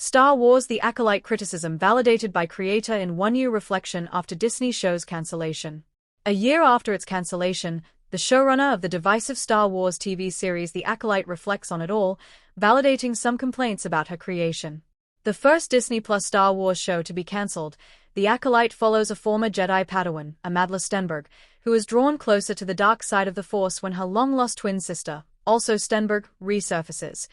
Star Wars: The Acolyte criticism validated by creator in one year reflection after Disney show's cancellation. A year after its cancellation, the showrunner of the divisive Star Wars TV series The Acolyte reflects on it all, validating some complaints about her creation. The first Disney Plus Star Wars show to be cancelled, The Acolyte follows a former Jedi Padawan, Amandla Stenberg, who is drawn closer to the dark side of the Force when her long-lost twin sister, also Stenberg, resurfaces.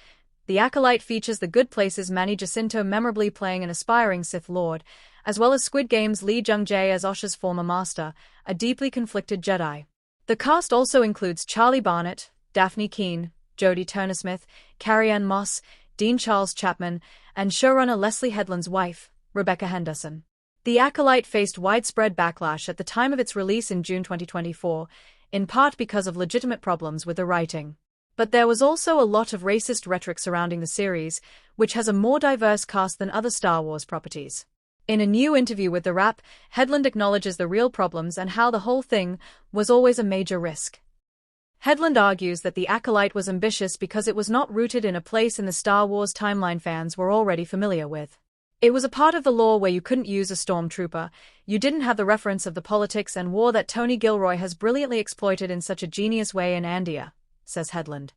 The Acolyte features The Good Place's Manny Jacinto memorably playing an aspiring Sith Lord, as well as Squid Game's Lee Jung-jae as Osha's former master, a deeply conflicted Jedi. The cast also includes Charlie Barnett, Daphne Keane, Jodie Turner-Smith, Carrie-Anne Moss, Dean Charles Chapman, and showrunner Leslie Headland's wife, Rebecca Henderson. The Acolyte faced widespread backlash at the time of its release in June 2024, in part because of legitimate problems with the writing. But there was also a lot of racist rhetoric surrounding the series, which has a more diverse cast than other Star Wars properties. In a new interview with The Wrap, Headland acknowledges the real problems and how the whole thing was always a major risk. Headland argues that The Acolyte was ambitious because it was not rooted in a place in the Star Wars timeline fans were already familiar with. It was a part of the lore where you couldn't use a stormtrooper, you didn't have the reference of the politics and war that Tony Gilroy has brilliantly exploited in such a genius way in Andia, says Headland.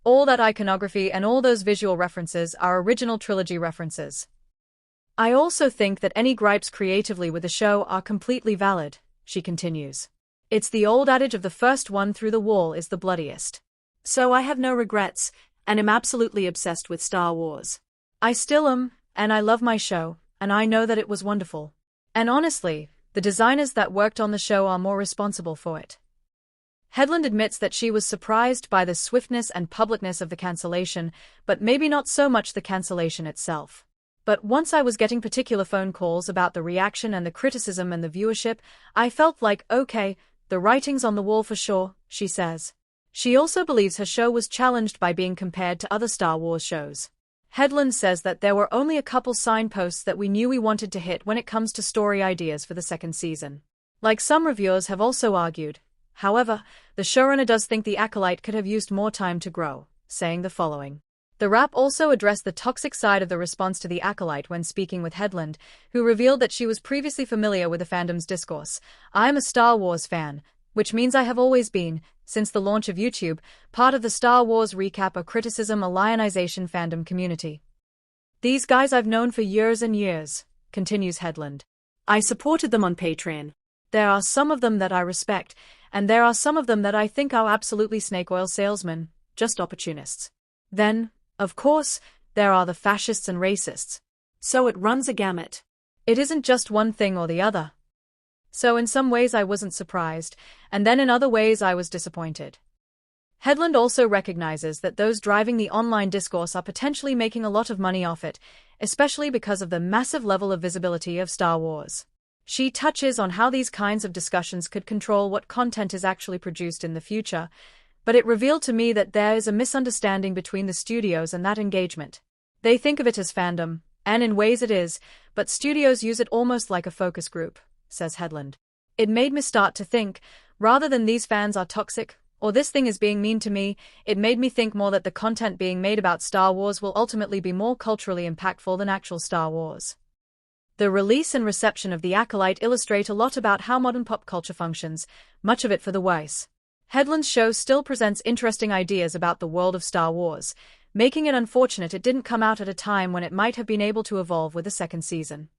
All that iconography and all those visual references are original trilogy references. I also think that any gripes creatively with the show are completely valid, she continues. It's the old adage of the first one through the wall is the bloodiest. So I have no regrets, and am absolutely obsessed with Star Wars. I still am, and I love my show, and I know that it was wonderful. And honestly, the designers that worked on the show are more responsible for it. Headland admits that she was surprised by the swiftness and publicness of the cancellation, but maybe not so much the cancellation itself. But once I was getting particular phone calls about the reaction and the criticism and the viewership, I felt like, okay, the writing's on the wall for sure, she says. She also believes her show was challenged by being compared to other Star Wars shows. Headland says that there were only a couple signposts that we knew we wanted to hit when it comes to story ideas for the second season. Like some reviewers have also argued, however, the showrunner does think The Acolyte could have used more time to grow, saying the following. The Wrap also addressed the toxic side of the response to The Acolyte when speaking with Headland, who revealed that she was previously familiar with the fandom's discourse. I am a Star Wars fan, which means I have always been, since the launch of YouTube, part of the Star Wars recap or criticism or lionization fandom community. These guys I've known for years and years, continues Headland. I supported them on Patreon. There are some of them that I respect, and there are some of them that I think are absolutely snake oil salesmen, just opportunists. Then, of course, there are the fascists and racists. So it runs a gamut. It isn't just one thing or the other. So in some ways I wasn't surprised, and then in other ways I was disappointed. Headland also recognizes that those driving the online discourse are potentially making a lot of money off it, especially because of the massive level of visibility of Star Wars. She touches on how these kinds of discussions could control what content is actually produced in the future, but it revealed to me that there is a misunderstanding between the studios and that engagement. They think of it as fandom, and in ways it is, but studios use it almost like a focus group, says Headland. It made me start to think, rather than these fans are toxic, or this thing is being mean to me, it made me think more that the content being made about Star Wars will ultimately be more culturally impactful than actual Star Wars. The release and reception of The Acolyte illustrate a lot about how modern pop culture functions, much of it for the worse. Headland's show still presents interesting ideas about the world of Star Wars, making it unfortunate it didn't come out at a time when it might have been able to evolve with a second season.